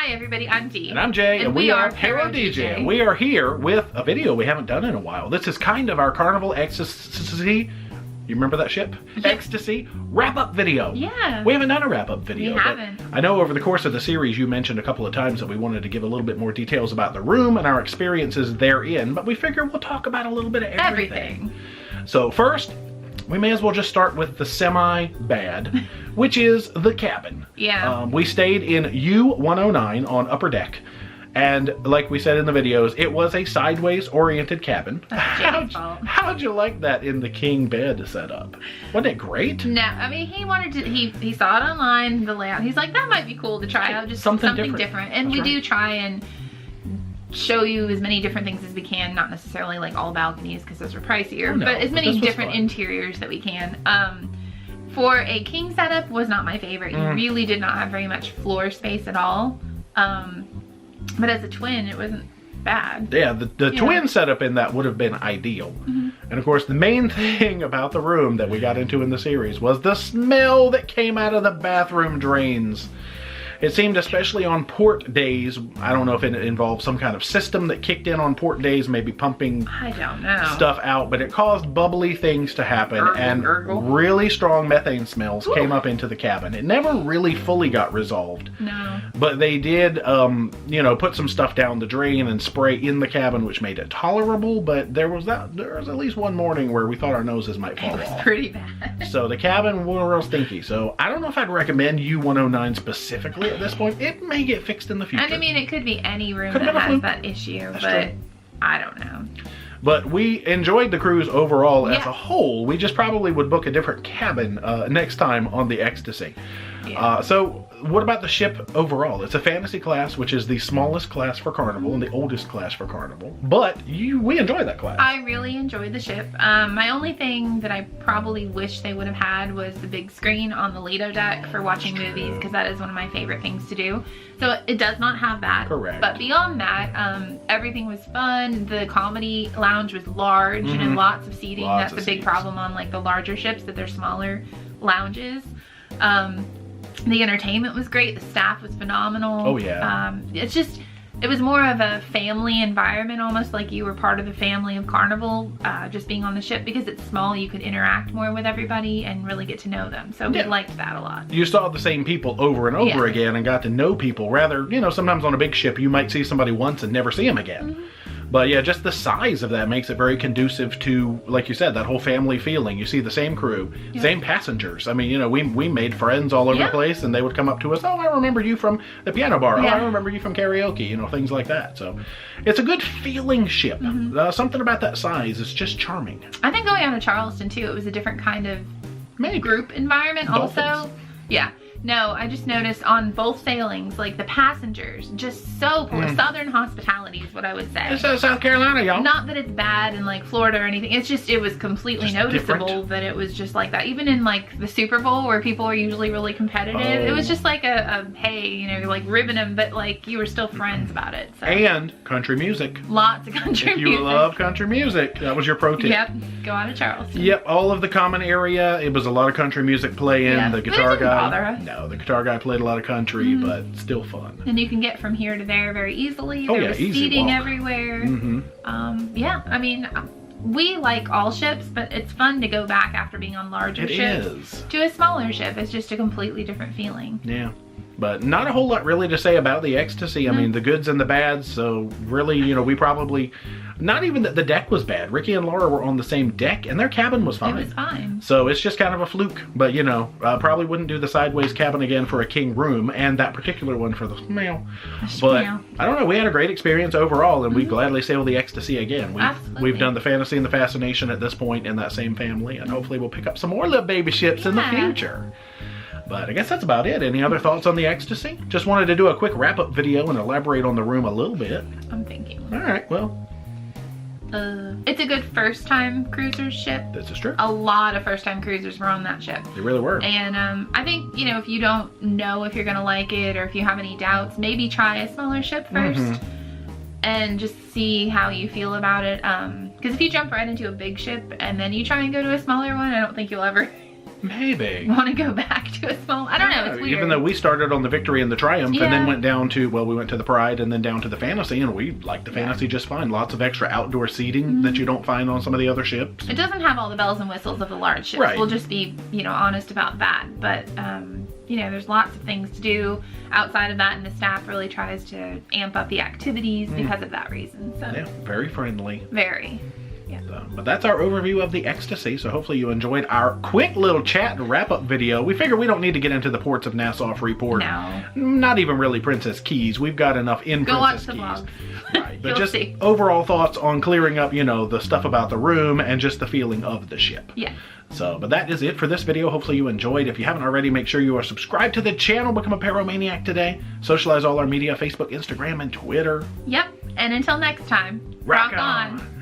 Hi everybody, I'm Dee. And I'm Jay, and we are ParoDeeJay. We are here with a video we haven't done in a while. This is kind of our Carnival Ecstasy. You remember that ship? Yep. Ecstasy wrap-up video. Yeah. We haven't done a wrap-up video. We haven't. I know over the course of the series you mentioned a couple of times that we wanted to give a little bit more details about the room and our experiences therein, but we figure we'll talk about a little bit of everything. So first, we may as well just start with the semi-bad, which is the cabin. Yeah. We stayed in U109 on upper deck. And like we said in the videos, it was a sideways-oriented cabin. How'd you like that in the king bed setup? Wasn't it great? No, I mean, he wanted to, he saw it online, the layout. He's like, that might be cool to try out, just something different. And we do try and show you as many different things as we can, not necessarily like all balconies because those are pricier, but as many different interiors that we can. For a king setup was not my favorite. You really did not have very much floor space at all. But as a twin, it wasn't bad. Yeah, the twin setup in that would have been ideal. And of course, the main thing about the room that we got into in the series was the smell that came out of the bathroom drains. It seemed, especially on port days, I don't know if it involved some kind of system that kicked in on port days, maybe pumping stuff out, but it caused bubbly things to happen, and really strong methane smells came up into the cabin. It never really fully got resolved. No. But they did, you know, put some stuff down the drain and spray in the cabin, which made it tolerable, but there was at least one morning where we thought our noses might fall off. It was pretty bad. So the cabin was real stinky. So I don't know if I'd recommend U109 specifically at this point. It may get fixed in the future. And I mean, it could be any room that has that issue, but I don't know. But we enjoyed the cruise overall as a whole. We just probably would book a different cabin next time on the Ecstasy. So what about the ship overall? It's a fantasy class, which is the smallest class for Carnival and the oldest class for Carnival. But we enjoyed that class. I really enjoyed the ship. My only thing that I probably wish they would have had was the big screen on the Lido deck for watching movies, because that is one of my favorite things to do. So it does not have that. Correct. But beyond that, everything was fun. The comedy lounge was large and lots of seating. That's a big problem on like the larger ships, that they're smaller lounges. The entertainment was great. The staff was phenomenal. Oh yeah. It's just, it was more of a family environment, almost like you were part of the family of Carnival, just being on the ship. Because it's small, you could interact more with everybody and really get to know them. So we liked that a lot. You saw the same people over and over again and got to know people. Rather, you know, sometimes on a big ship you might see somebody once and never see them again. But yeah, just the size of that makes it very conducive to, like you said, that whole family feeling. You see the same crew, same passengers. I mean, you know, we made friends all over the place, and they would come up to us, oh, I remember you from the piano bar. Oh, I remember you from karaoke, you know, things like that. So it's a good feeling ship. Something about that size is just charming. I think going out of Charleston, too, it was a different kind of group environment also. Yeah. No, I just noticed on both sailings, like the passengers, just so poor. Southern hospitality is what I would say. It's South Carolina, y'all. Not that it's bad in like Florida or anything. It's just, it was completely noticeable that it was just like that. Even in like the Super Bowl, where people are usually really competitive, it was just like a hey, you know, you're like ribbing them, but like you were still friends about it. So. And country music. Lots of country music. If you love country music, that was your pro tip. Yep, go out of Charleston. Yep, all of the common area, it was a lot of country music playing. The guitar guy. No, the guitar guy played a lot of country, but still fun. And you can get from here to there very easily. There was seating everywhere. Yeah, I mean, we like all ships, but it's fun to go back after being on larger ships to a smaller ship. It's just a completely different feeling. Yeah. But not a whole lot really to say about the Ecstasy. I mean, the goods and the bads. So really, you know, we probably, not even that the deck was bad. Ricky and Laura were on the same deck and their cabin was fine. It was fine. So it's just kind of a fluke. But you know, probably wouldn't do the sideways cabin again for a king room, and that particular one for the male. But I don't know, we had a great experience overall, and we'd gladly sail the Ecstasy again. We've done the Fantasy and the Fascination at this point in that same family, and hopefully we'll pick up some more little baby ships in the future. But I guess that's about it. Any other thoughts on the Ecstasy? Just wanted to do a quick wrap-up video and elaborate on the room a little bit. I'm thinking. All right, well. It's a good first-time cruiser ship. This is true. A lot of first-time cruisers were on that ship. They really were. And I think, you know, if you don't know if you're going to like it, or if you have any doubts, maybe try a smaller ship first. And just see how you feel about it. Because if you jump right into a big ship and then you try and go to a smaller one, I don't think you'll ever Maybe. want to go back to a small, I don't know, it's weird. Even though we started on the Victory and the Triumph and then went down to, well, we went to the Pride and then down to the Fantasy, and we liked the Fantasy just fine. Lots of extra outdoor seating that you don't find on some of the other ships. It doesn't have all the bells and whistles of the large ships. Right. We'll just be, honest about that. But, there's lots of things to do outside of that, and the staff really tries to amp up the activities because of that reason. So. Yeah, very friendly. Very. Yeah. But that's our overview of the Ecstasy, so hopefully you enjoyed our quick little chat and wrap-up video. We figure we don't need to get into the ports of Nassau, Freeport. No. Not even really Princess Keys. We've got enough in Go Princess watch the Keys. vlogs. Right, but just overall thoughts on clearing up, the stuff about the room and just the feeling of the ship. Yeah. So, but that is it for this video. Hopefully you enjoyed. If you haven't already, make sure you are subscribed to the channel. Become a Paromaniac today. Socialize all our media, Facebook, Instagram, and Twitter. Yep. And until next time, rock on.